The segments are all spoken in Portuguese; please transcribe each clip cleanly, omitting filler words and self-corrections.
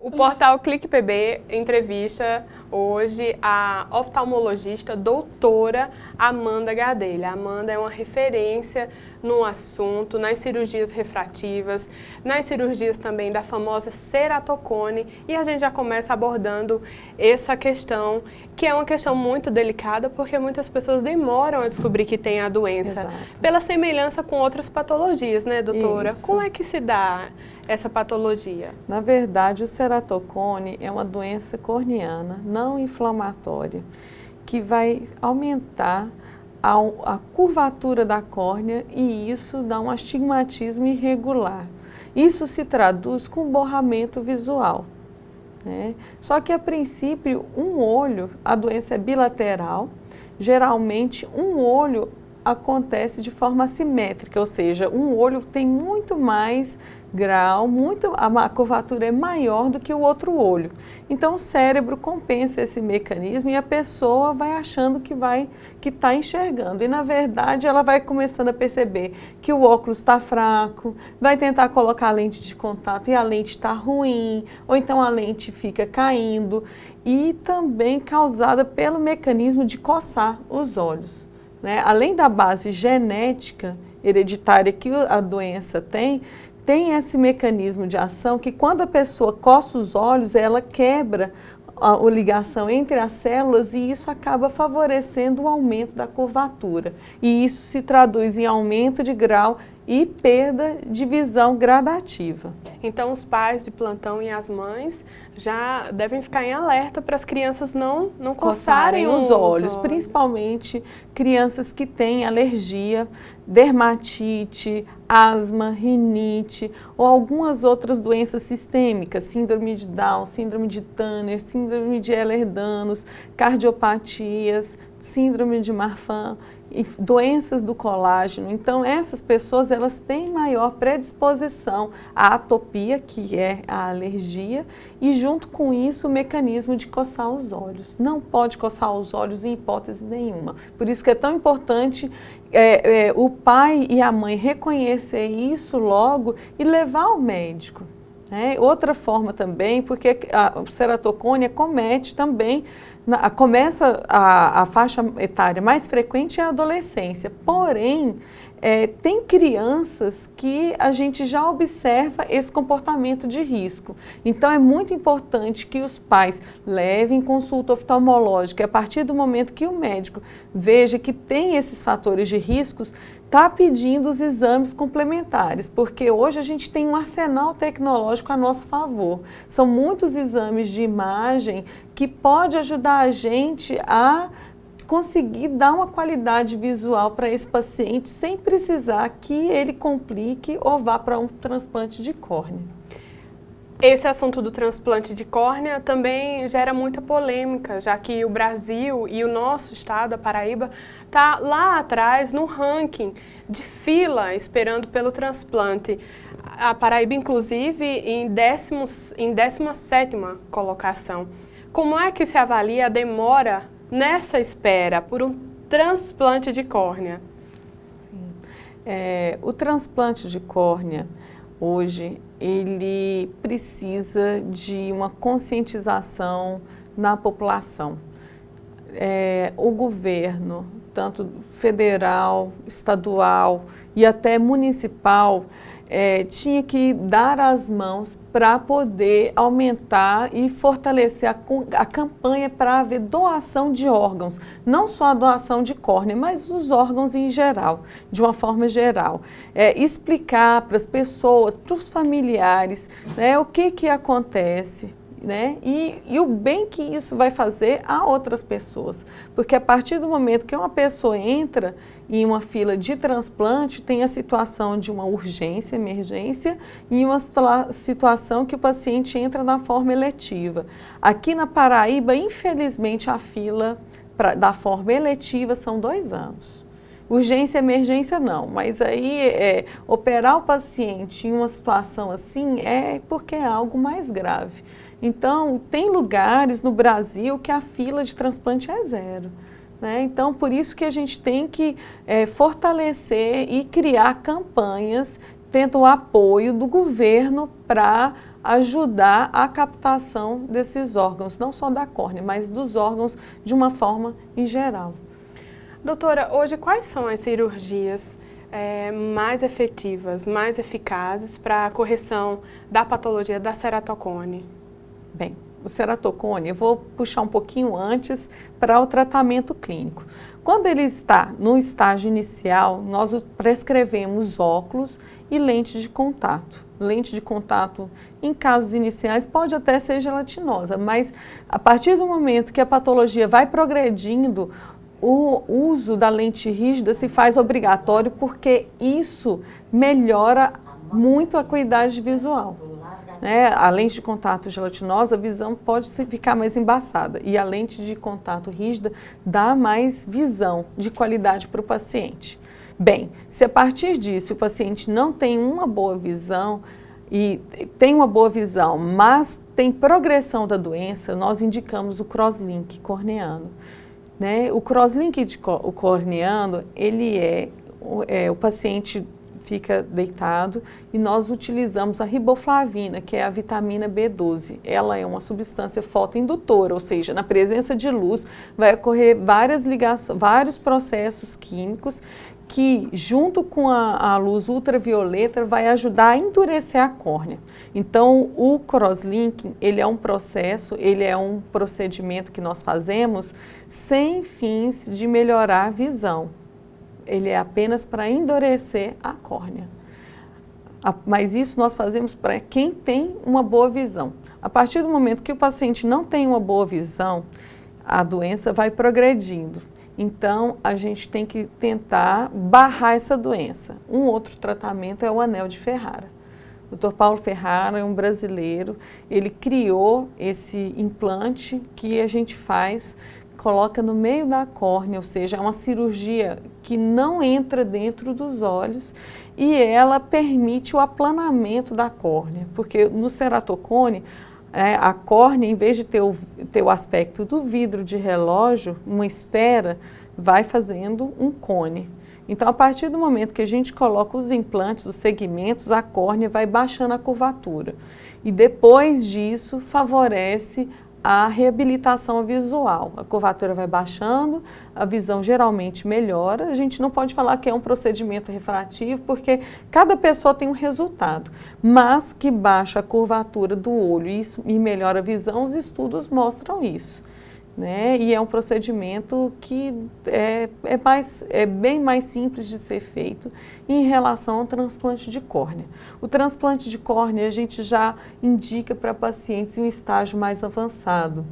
O portal Clique PB entrevista hoje a oftalmologista doutora Amanda Gadelha. A Amanda é uma referência no assunto, nas cirurgias refrativas, nas cirurgias também da famosa ceratocone, e a gente já começa abordando essa questão, que é uma questão muito delicada, porque muitas pessoas demoram a descobrir que tem a doença. Exato. Pela semelhança com outras patologias, né, doutora? Isso. Como é que se dá essa patologia? Na verdade, o ceratocone é uma doença corneana não inflamatória que vai aumentar a curvatura da córnea e isso dá um astigmatismo irregular. Isso se traduz com borramento visual, né? Só que a princípio um olho, a doença é bilateral, geralmente um olho acontece de forma assimétrica, ou seja, um olho tem muito mais grau, a curvatura é maior do que o outro olho. Então o cérebro compensa esse mecanismo e a pessoa vai achando que está enxergando. E na verdade ela vai começando a perceber que o óculos está fraco, vai tentar colocar a lente de contato e a lente está ruim, ou então a lente fica caindo, e também causada pelo mecanismo de coçar os olhos, né? Além da base genética hereditária que a doença tem esse mecanismo de ação que quando a pessoa coça os olhos, ela quebra a ligação entre as células e isso acaba favorecendo o aumento da curvatura. E isso se traduz em aumento de grau e perda de visão gradativa. Então os pais de plantão e as mães já devem ficar em alerta para as crianças não coçarem os olhos, principalmente crianças que têm alergia, dermatite, asma, rinite ou algumas outras doenças sistêmicas, síndrome de Down, síndrome de Turner, síndrome de Ehlers-Danlos, cardiopatias, síndrome de Marfan, e doenças do colágeno. Então essas pessoas elas têm maior predisposição à atopia, que é a alergia, e junto com isso o mecanismo de coçar os olhos. Não pode coçar os olhos em hipótese nenhuma. Por isso que é tão importante o pai e a mãe reconhecer isso logo e levar ao médico. Outra forma também, porque a ceratocone acomete também, começa a faixa etária mais frequente é a adolescência, porém, tem crianças que a gente já observa esse comportamento de risco. Então é muito importante que os pais levem consulta oftalmológica e a partir do momento que o médico veja que tem esses fatores de riscos, está pedindo os exames complementares, porque hoje a gente tem um arsenal tecnológico a nosso favor. São muitos exames de imagem que pode ajudar a gente a conseguir dar uma qualidade visual para esse paciente sem precisar que ele complique ou vá para um transplante de córnea. Esse assunto do transplante de córnea também gera muita polêmica, já que o Brasil e o nosso estado, a Paraíba, está lá atrás no ranking de fila esperando pelo transplante. A Paraíba, inclusive, em 17ª colocação. Como é que se avalia a demora nessa espera por um transplante de córnea? O transplante de córnea, hoje, ele precisa de uma conscientização na população. O governo, tanto federal, estadual e até municipal, tinha que dar as mãos para poder aumentar e fortalecer a campanha para haver doação de órgãos, não só a doação de córnea, mas os órgãos em geral, de uma forma geral. Explicar para as pessoas, para os familiares, né, o que acontece, né? E o bem que isso vai fazer a outras pessoas. Porque a partir do momento que uma pessoa entra em uma fila de transplante, tem a situação de uma urgência, emergência, e uma situação que o paciente entra na forma eletiva. Aqui na Paraíba, infelizmente, a fila da forma eletiva são 2 anos. Urgência, emergência não, mas aí operar o paciente em uma situação assim é porque é algo mais grave. Então, tem lugares no Brasil que a fila de transplante é 0. Né? Então, por isso que a gente tem que fortalecer e criar campanhas, tendo o apoio do governo para ajudar a captação desses órgãos, não só da córnea, mas dos órgãos de uma forma em geral. Doutora, hoje quais são as cirurgias mais efetivas, mais eficazes para a correção da patologia da ceratocone? Bem, o ceratocone, eu vou puxar um pouquinho antes para o tratamento clínico. Quando ele está no estágio inicial, nós prescrevemos óculos e lente de contato. Lente de contato, em casos iniciais, pode até ser gelatinosa, mas a partir do momento que a patologia vai progredindo, o uso da lente rígida se faz obrigatório porque isso melhora muito a acuidade visual. A lente de contato gelatinosa, a visão pode ficar mais embaçada e a lente de contato rígida dá mais visão de qualidade para o paciente. Bem, se a partir disso o paciente não tem uma boa visão mas tem progressão da doença, nós indicamos o crosslink corneano. O crosslink corneano, o paciente fica deitado e nós utilizamos a riboflavina, que é a vitamina B12. Ela é uma substância fotoindutora, ou seja, na presença de luz vai ocorrer vários processos químicos que, junto com a luz ultravioleta, vai ajudar a endurecer a córnea. Então, o crosslinking, ele é um procedimento que nós fazemos sem fins de melhorar a visão. Ele é apenas para endurecer a córnea. Mas isso nós fazemos para quem tem uma boa visão. A partir do momento que o paciente não tem uma boa visão, a doença vai progredindo. Então, a gente tem que tentar barrar essa doença. Um outro tratamento é o anel de Ferrara. O Dr. Paulo Ferrara é um brasileiro, ele criou esse implante que a gente coloca no meio da córnea, ou seja, é uma cirurgia que não entra dentro dos olhos e ela permite o aplanamento da córnea, porque no ceratocone, a córnea, em vez de ter o aspecto do vidro de relógio, uma esfera, vai fazendo um cone. Então, a partir do momento que a gente coloca os implantes, os segmentos, a córnea vai baixando a curvatura. E depois disso, favorece a reabilitação visual. A curvatura vai baixando, a visão geralmente melhora. A gente não pode falar que é um procedimento refrativo, porque cada pessoa tem um resultado, mas que baixa a curvatura do olho e melhora a visão, os estudos mostram isso. E é um procedimento que é bem mais simples de ser feito em relação ao transplante de córnea. O transplante de córnea a gente já indica para pacientes em um estágio mais avançado.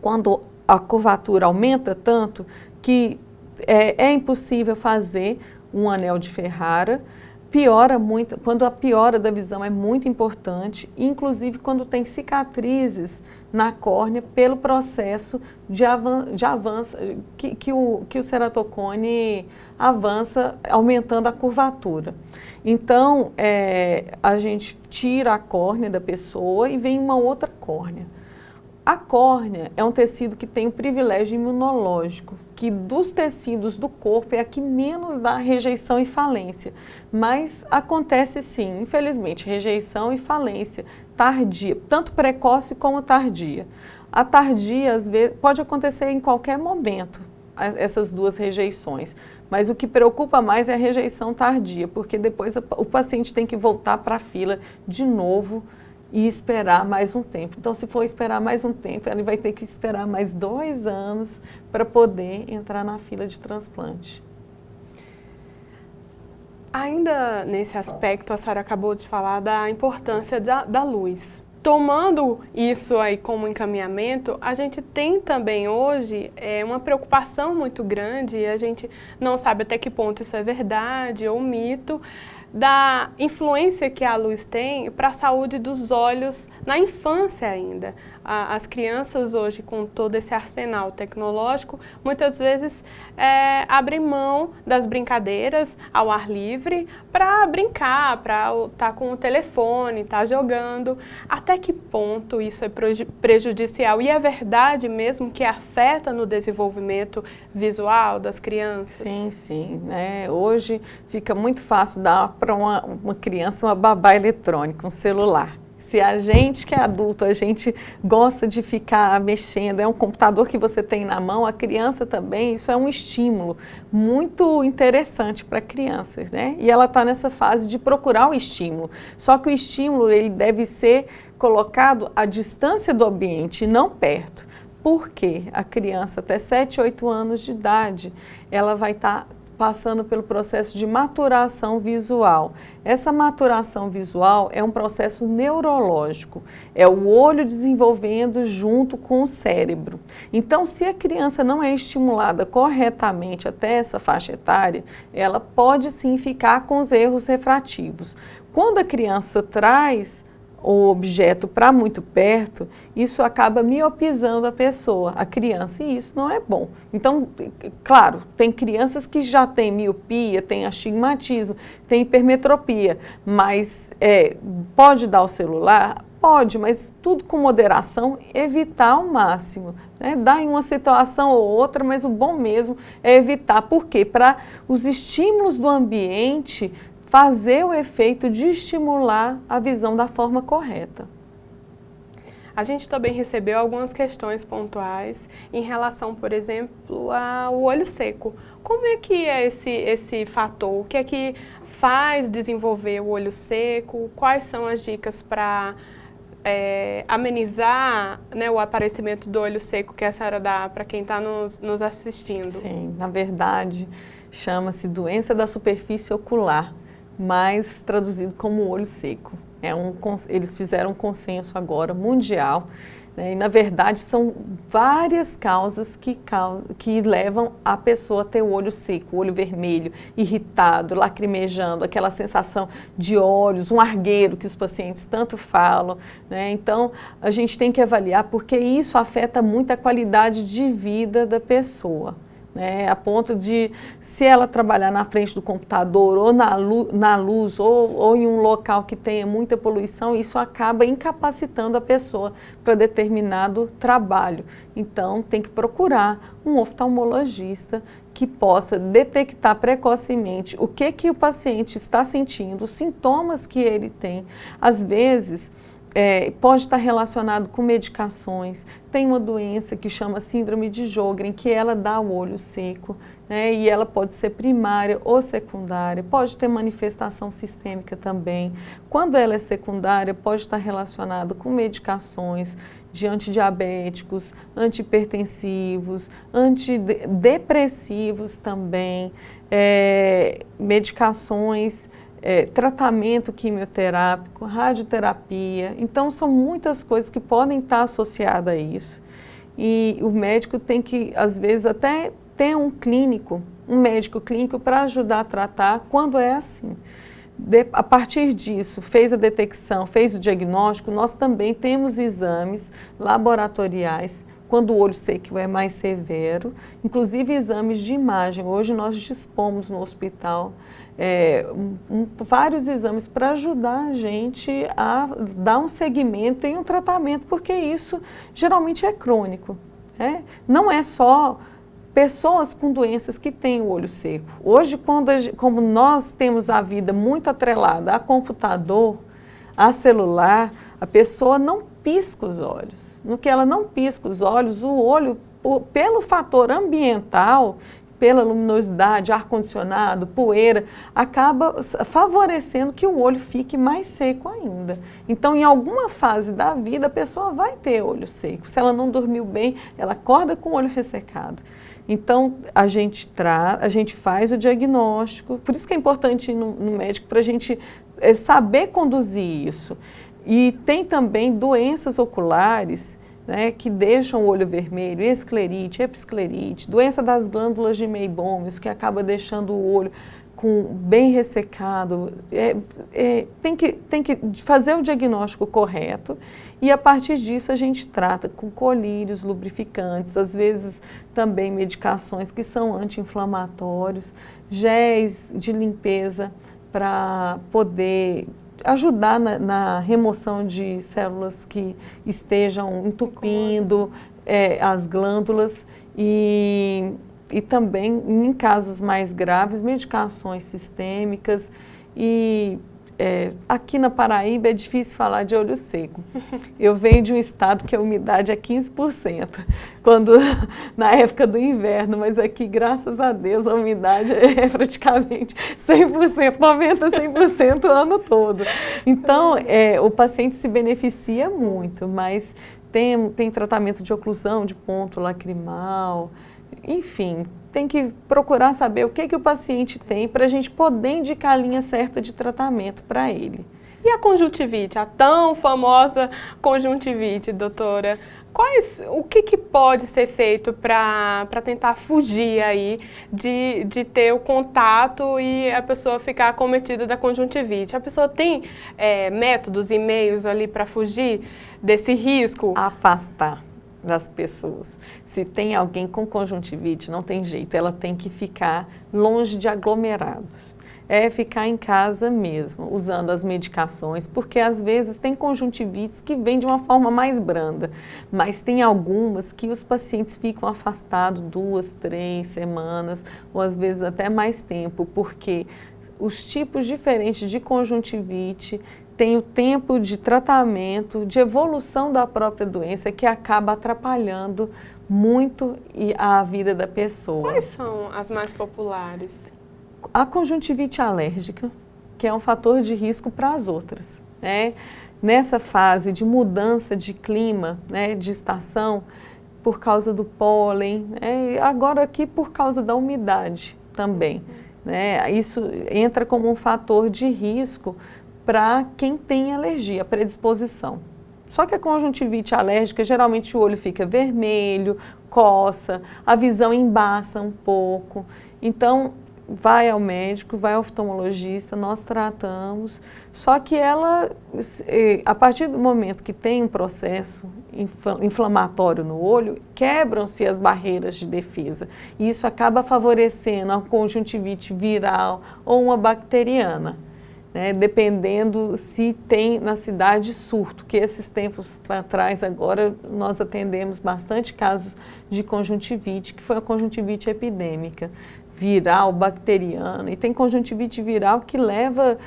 Quando a curvatura aumenta tanto que é impossível fazer um anel de Ferrara, piora muito, quando a piora da visão é muito importante, inclusive quando tem cicatrizes na córnea pelo processo de avanço, que o ceratocone avança aumentando a curvatura. Então, a gente tira a córnea da pessoa e vem uma outra córnea. A córnea é um tecido que tem um privilégio imunológico, que dos tecidos do corpo é a que menos dá rejeição e falência. Mas acontece sim, infelizmente, rejeição e falência tardia, tanto precoce como tardia. A tardia, às vezes, pode acontecer em qualquer momento, essas duas rejeições. Mas o que preocupa mais é a rejeição tardia, porque depois o paciente tem que voltar para a fila de novo e esperar mais um tempo. Então, se for esperar mais um tempo, ele vai ter que esperar mais 2 anos para poder entrar na fila de transplante. Ainda nesse aspecto, a senhora acabou de falar da importância da luz. Tomando isso aí como encaminhamento, a gente tem também hoje uma preocupação muito grande, e a gente não sabe até que ponto isso é verdade ou mito, da influência que a luz tem para a saúde dos olhos na infância ainda. As crianças hoje, com todo esse arsenal tecnológico, muitas vezes abrem mão das brincadeiras ao ar livre para brincar, para estar com o telefone, estar jogando. Até que ponto isso é prejudicial? E é verdade mesmo que afeta no desenvolvimento visual das crianças? Sim, sim. Hoje fica muito fácil dar para uma criança uma babá eletrônica, um celular. Se a gente que é adulto, a gente gosta de ficar mexendo, é um computador que você tem na mão, a criança também, isso é um estímulo muito interessante para crianças, né? E ela está nessa fase de procurar o estímulo. Só que o estímulo, ele deve ser colocado à distância do ambiente, não perto. Porque a criança até 7, 8 anos de idade, ela vai estar passando pelo processo de maturação visual. Essa maturação visual é um processo neurológico, é o olho desenvolvendo junto com o cérebro. Então, se a criança não é estimulada corretamente até essa faixa etária, ela pode sim ficar com os erros refrativos. Quando a criança traz o objeto para muito perto, isso acaba miopizando a pessoa, a criança, e isso não é bom. Então, claro, tem crianças que já têm miopia, têm astigmatismo, têm hipermetropia, mas pode dar o celular? Pode, mas tudo com moderação, evitar ao máximo. Né? Dá em uma situação ou outra, mas o bom mesmo é evitar. Por quê? Para os estímulos do ambiente fazer o efeito de estimular a visão da forma correta. A gente também recebeu algumas questões pontuais em relação, por exemplo, ao olho seco. Como é que é esse fator? O que é que faz desenvolver o olho seco? Quais são as dicas para amenizar, né, o aparecimento do olho seco que a senhora dá para quem está nos assistindo? Sim, na verdade, chama-se doença da superfície ocular, mas traduzido como olho seco. Eles fizeram um consenso agora mundial, né, e na verdade são várias causas que levam a pessoa a ter o olho seco, o olho vermelho, irritado, lacrimejando, aquela sensação de olhos, um argueiro que os pacientes tanto falam, né? Então a gente tem que avaliar porque isso afeta muito a qualidade de vida da pessoa. Né, a ponto de, se ela trabalhar na frente do computador ou na luz ou em um local que tenha muita poluição, isso acaba incapacitando a pessoa para determinado trabalho. Então, tem que procurar um oftalmologista que possa detectar precocemente o que o paciente está sentindo, os sintomas que ele tem. Às vezes, pode estar relacionado com medicações. Tem uma doença que chama síndrome de Sjögren, que ela dá o olho seco, né? E ela pode ser primária ou secundária, pode ter manifestação sistêmica também. Quando ela é secundária, pode estar relacionado com medicações de antidiabéticos, antihipertensivos, antidepressivos também, medicações, tratamento quimioterápico, radioterapia. Então, são muitas coisas que podem estar associadas a isso. E o médico tem que, às vezes, até ter um médico clínico para ajudar a tratar quando é assim. A partir disso, fez a detecção, fez o diagnóstico, nós também temos exames laboratoriais quando o olho seco é mais severo, inclusive exames de imagem. Hoje nós dispomos no hospital vários exames para ajudar a gente a dar um segmento e um tratamento, porque isso geralmente é crônico. Né? Não é só pessoas com doenças que têm o olho seco. Hoje, como nós temos a vida muito atrelada a computador, a celular, a pessoa não pisca os olhos. No que ela não pisca os olhos, o olho, pelo fator ambiental, pela luminosidade, ar-condicionado, poeira, acaba favorecendo que o olho fique mais seco ainda. Então, em alguma fase da vida, a pessoa vai ter olho seco. Se ela não dormiu bem, ela acorda com o olho ressecado. Então, a gente faz o diagnóstico, por isso que é importante ir no médico, para a gente saber conduzir isso. E tem também doenças oculares, né, que deixam o olho vermelho, esclerite, episclerite, doença das glândulas de Meibomius, que acaba deixando o olho bem ressecado. Tem que fazer o diagnóstico correto e, a partir disso, a gente trata com colírios, lubrificantes, às vezes também medicações que são anti-inflamatórios, géis de limpeza para poder ajudar na remoção de células que estejam entupindo as glândulas e também, em casos mais graves, medicações sistêmicas e aqui na Paraíba é difícil falar de olho seco. Eu venho de um estado que a umidade é 15%, na época do inverno, mas aqui, graças a Deus, a umidade é praticamente 100%, 90%, 100% o ano todo. Então, o paciente se beneficia muito, mas tem tratamento de oclusão de ponto lacrimal, enfim, tem que procurar saber o que o paciente tem para a gente poder indicar a linha certa de tratamento para ele. E a conjuntivite, a tão famosa conjuntivite, doutora? O que pode ser feito para tentar fugir aí de ter o contato e a pessoa ficar acometida da conjuntivite? A pessoa tem métodos e meios ali para fugir desse risco? Afastar das pessoas. Se tem alguém com conjuntivite, não tem jeito, ela tem que ficar longe de aglomerados. É ficar em casa mesmo, usando as medicações, porque às vezes tem conjuntivites que vêm de uma forma mais branda, mas tem algumas que os pacientes ficam afastados 2, 3 semanas, ou às vezes até mais tempo, porque os tipos diferentes de conjuntivite tem o tempo de tratamento, de evolução da própria doença que acaba atrapalhando muito a vida da pessoa. Quais são as mais populares? A conjuntivite alérgica, que é um fator de risco para as outras, né? Nessa fase de mudança de clima, né, de estação, por causa do pólen, né, agora aqui por causa da umidade também, né? Isso entra como um fator de risco para quem tem alergia, predisposição. Só que a conjuntivite alérgica, geralmente o olho fica vermelho, coça, a visão embaça um pouco. Então, vai ao médico, vai ao oftalmologista, nós tratamos. Só que ela, a partir do momento que tem um processo inflamatório no olho, quebram-se as barreiras de defesa. E isso acaba favorecendo a conjuntivite viral ou uma bacteriana. Né, dependendo se tem na cidade surto, que esses tempos atrás agora nós atendemos bastante casos de conjuntivite, que foi a conjuntivite epidêmica, viral, bacteriana, e tem conjuntivite viral que leva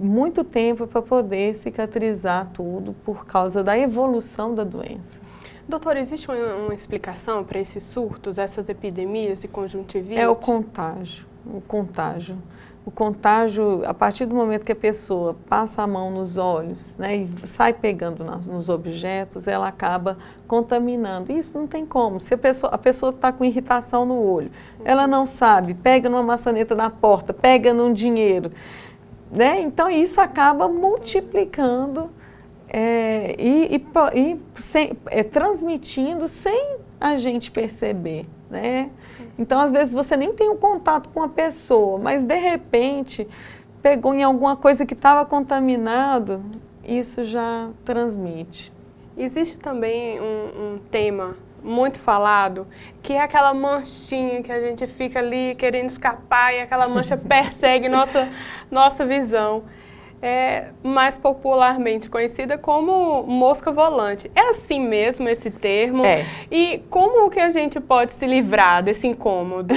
muito tempo para poder cicatrizar tudo por causa da evolução da doença. Doutora, existe uma explicação para esses surtos, essas epidemias de conjuntivite? É o contágio, o contágio. O contágio, a partir do momento que a pessoa passa a mão nos olhos, né, e sai pegando nos objetos, ela acaba contaminando. Isso não tem como. Se a pessoa está com irritação no olho, ela não sabe, pega numa maçaneta na porta, pega num dinheiro, né? Então isso acaba multiplicando transmitindo sem a gente perceber, né? Então, às vezes, você nem tem um contato com a pessoa, mas, de repente, pegou em alguma coisa que estava contaminado, isso já transmite. Existe também um tema muito falado, que é aquela manchinha que a gente fica ali querendo escapar e aquela mancha persegue nossa visão. É mais popularmente conhecida como mosca volante. É assim mesmo esse termo? É. E como que a gente pode se livrar desse incômodo?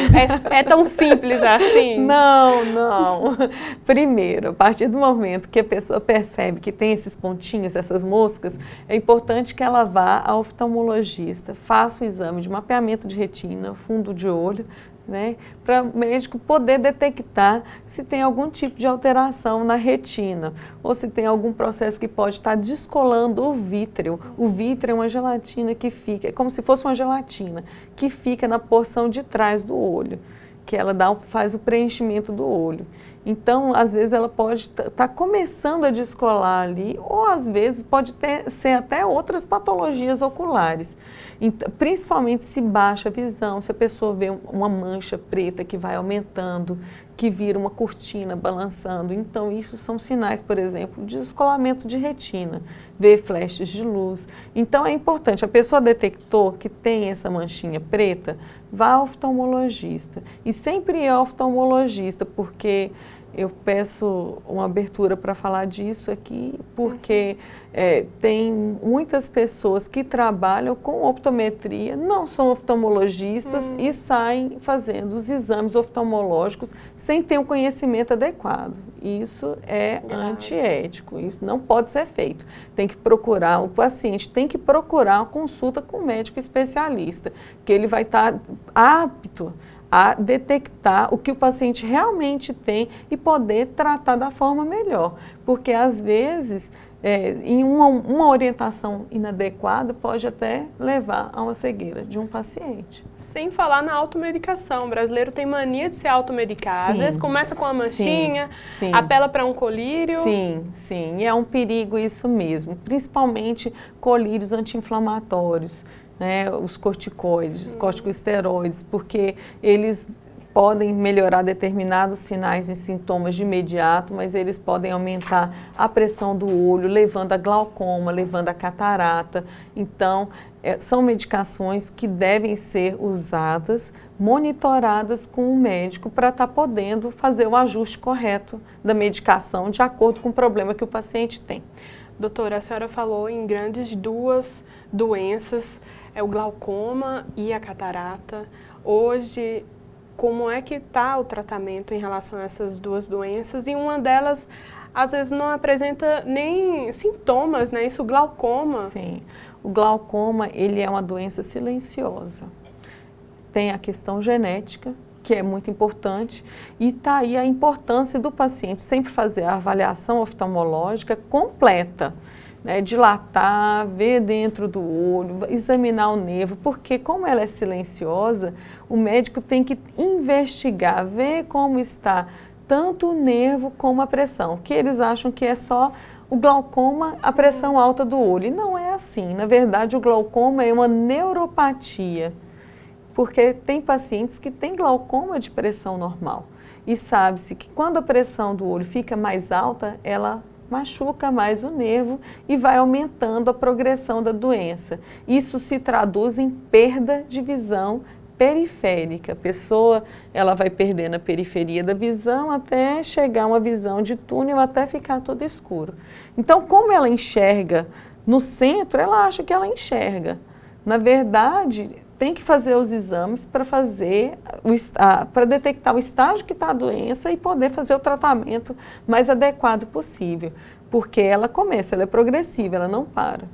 É tão simples assim? Não. Primeiro, a partir do momento que a pessoa percebe que tem esses pontinhos, essas moscas, é importante que ela vá ao oftalmologista, faça o exame de mapeamento de retina, fundo de olho, né, para o médico poder detectar se tem algum tipo de alteração na retina ou se tem algum processo que pode estar descolando o vítreo. O vítreo é uma gelatina que fica, é como se fosse uma gelatina, que fica na porção de trás do olho, que ela faz o preenchimento do olho. Então, às vezes ela pode estar começando a descolar ali, ou às vezes pode ser até outras patologias oculares. Então, principalmente se baixa a visão, se a pessoa vê uma mancha preta que vai aumentando, que vira uma cortina balançando. Então, isso são sinais, por exemplo, de descolamento de retina, ver flashes de luz. Então, é importante, a pessoa detectou que tem essa manchinha preta, vá ao oftalmologista. E sempre é oftalmologista, porque Eu peço uma abertura para falar disso aqui, porque tem muitas pessoas que trabalham com optometria, não são oftalmologistas e saem fazendo os exames oftalmológicos sem ter um conhecimento adequado. Isso é antiético, isso não pode ser feito. Tem que procurar, o paciente tem que procurar uma consulta com um médico especialista, que ele vai estar apto a detectar o que o paciente realmente tem e poder tratar da forma melhor. Porque, às vezes, em uma orientação inadequada pode até levar a uma cegueira de um paciente. Sem falar na automedicação. O brasileiro tem mania de se automedicar. Sim. Às vezes começa com uma manchinha, Sim. apela para um colírio. Sim, sim. E é um perigo isso mesmo. Principalmente colírios anti-inflamatórios. Né, os corticoides, os corticosteroides, porque eles podem melhorar determinados sinais e sintomas de imediato, mas eles podem aumentar a pressão do olho, levando a glaucoma, levando a catarata. Então, são medicações que devem ser usadas, monitoradas com o médico para estar podendo fazer o ajuste correto da medicação de acordo com o problema que o paciente tem. Doutora, a senhora falou em grandes duas doenças, o glaucoma e a catarata. Hoje, como é que está o tratamento em relação a essas duas doenças? E uma delas, às vezes, não apresenta nem sintomas, né? Isso, o glaucoma. Sim, o glaucoma, ele é uma doença silenciosa. Tem a questão genética, que é muito importante, e está aí a importância do paciente sempre fazer a avaliação oftalmológica completa, né, dilatar, ver dentro do olho, examinar o nervo, porque como ela é silenciosa, o médico tem que investigar, ver como está tanto o nervo como a pressão, que eles acham que é só o glaucoma, a pressão alta do olho, e não é assim. Na verdade, o glaucoma é uma neuropatia, porque tem pacientes que têm glaucoma de pressão normal, e sabe-se que quando a pressão do olho fica mais alta, ela machuca mais o nervo e vai aumentando a progressão da doença. Isso se traduz em perda de visão periférica. A pessoa, ela vai perdendo a periferia da visão até chegar a uma visão de túnel, até ficar tudo escuro. Então, como ela enxerga no centro, ela acha que ela enxerga. Na verdade, tem que fazer os exames para detectar o estágio que está a doença e poder fazer o tratamento mais adequado possível, porque ela começa, ela é progressiva, ela não para.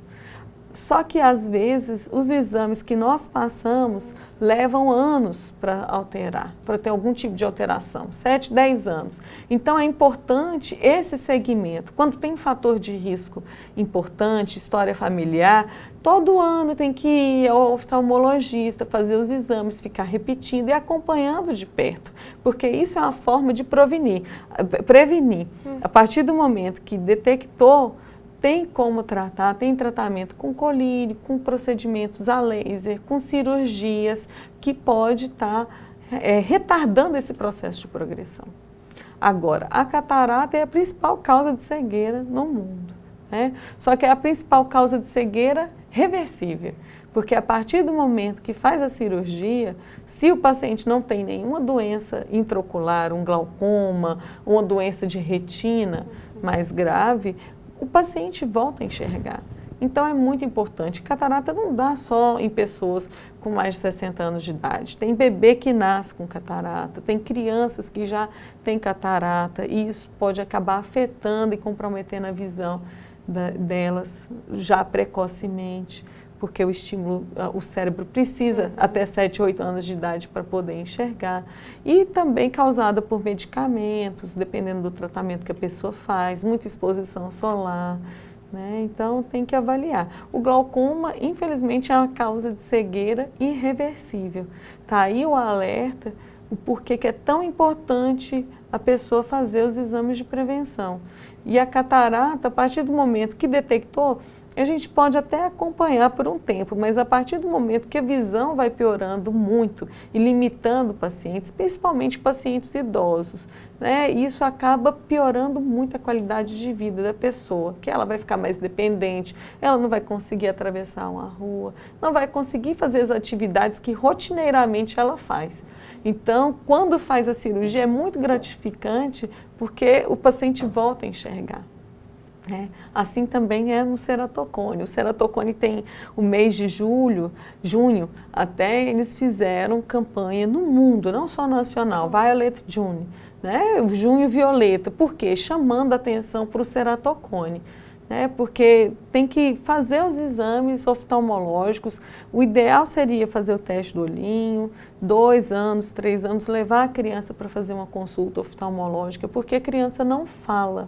Só que, às vezes, os exames que nós passamos levam anos para alterar, para ter algum tipo de alteração, 7, 10 anos. Então, é importante esse segmento. Quando tem fator de risco importante, história familiar, todo ano tem que ir ao oftalmologista, fazer os exames, ficar repetindo e acompanhando de perto, porque isso é uma forma de prevenir. A partir do momento que detectou, tem como tratar, tem tratamento com colírio, com procedimentos a laser, com cirurgias, que pode estar retardando esse processo de progressão. Agora, a catarata é a principal causa de cegueira no mundo, né? Só que é a principal causa de cegueira reversível, porque a partir do momento que faz a cirurgia, se o paciente não tem nenhuma doença intraocular, um glaucoma, uma doença de retina mais grave, o paciente volta a enxergar. Então é muito importante. Catarata não dá só em pessoas com mais de 60 anos de idade. Tem bebê que nasce com catarata, tem crianças que já têm catarata e isso pode acabar afetando e comprometendo a visão delas já precocemente, porque o estímulo, o cérebro precisa até 7, 8 anos de idade para poder enxergar. E também causada por medicamentos, dependendo do tratamento que a pessoa faz, muita exposição solar, né? Então tem que avaliar. O glaucoma, infelizmente, é uma causa de cegueira irreversível. Está aí o alerta, o porquê que é tão importante a pessoa fazer os exames de prevenção. E a catarata, a partir do momento que detectou, A gente pode até acompanhar por um tempo, mas a partir do momento que a visão vai piorando muito e limitando pacientes, principalmente pacientes idosos, né, isso acaba piorando muito a qualidade de vida da pessoa, que ela vai ficar mais dependente, ela não vai conseguir atravessar uma rua, não vai conseguir fazer as atividades que rotineiramente ela faz. Então, quando faz a cirurgia é muito gratificante porque o paciente volta a enxergar. Assim também é no ceratocone. O ceratocone tem o mês de junho até eles fizeram campanha no mundo, não só nacional, Violet June, né? O junho violeta. Por quê? Chamando a atenção para o ceratocone. Porque tem que fazer os exames oftalmológicos. O ideal seria fazer o teste do olhinho, 2 anos, 3 anos, levar a criança para fazer uma consulta oftalmológica, porque a criança não fala.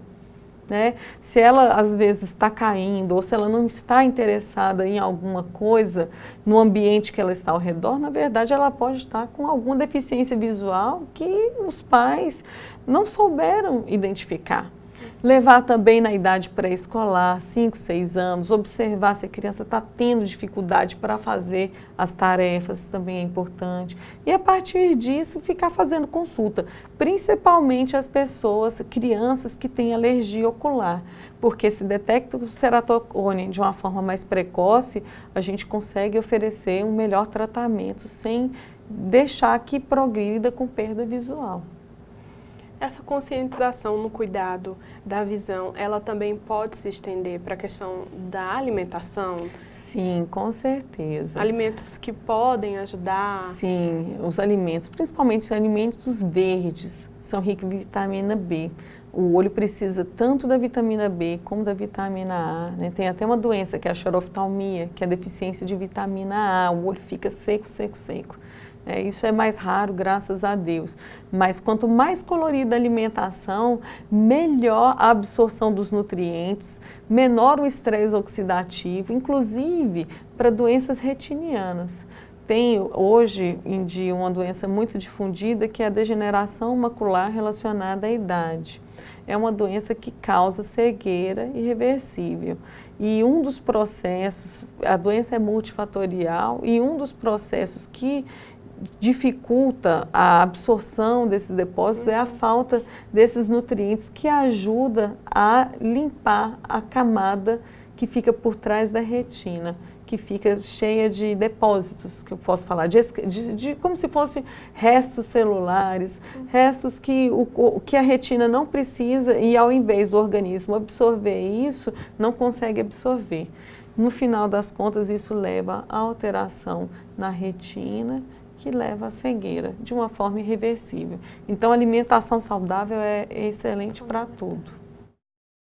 Se ela às vezes está caindo ou se ela não está interessada em alguma coisa no ambiente que ela está ao redor, na verdade ela pode estar com alguma deficiência visual que os pais não souberam identificar. Levar também na idade pré-escolar, 5, 6 anos, observar se a criança está tendo dificuldade para fazer as tarefas, também é importante. E a partir disso, ficar fazendo consulta, principalmente as pessoas, crianças que têm alergia ocular, porque se detecta o ceratocone de uma forma mais precoce, a gente consegue oferecer um melhor tratamento sem deixar que progrida com perda visual. Essa conscientização no cuidado da visão, ela também pode se estender para a questão da alimentação? Sim, com certeza. Alimentos que podem ajudar? Sim, os alimentos, principalmente os alimentos verdes, são ricos em vitamina B. O olho precisa tanto da vitamina B como da vitamina A. Tem até uma doença que é a xeroftalmia, que é a deficiência de vitamina A. O olho fica seco, seco, seco. Isso é mais raro, graças a Deus. Mas quanto mais colorida a alimentação, melhor a absorção dos nutrientes, menor o estresse oxidativo, inclusive para doenças retinianas. Tem hoje em dia uma doença muito difundida que é a degeneração macular relacionada à idade. É uma doença que causa cegueira irreversível. E um dos processos, a doença é multifatorial, e um dos processos que dificulta a absorção desses depósitos é a falta desses nutrientes que ajuda a limpar a camada que fica por trás da retina, que fica cheia de depósitos, que eu posso falar, como se fossem restos celulares, restos que a retina não precisa e ao invés do organismo absorver isso, não consegue absorver. No final das contas, isso leva a alteração na retina, que leva à cegueira, de uma forma irreversível. Então, a alimentação saudável é excelente para tudo.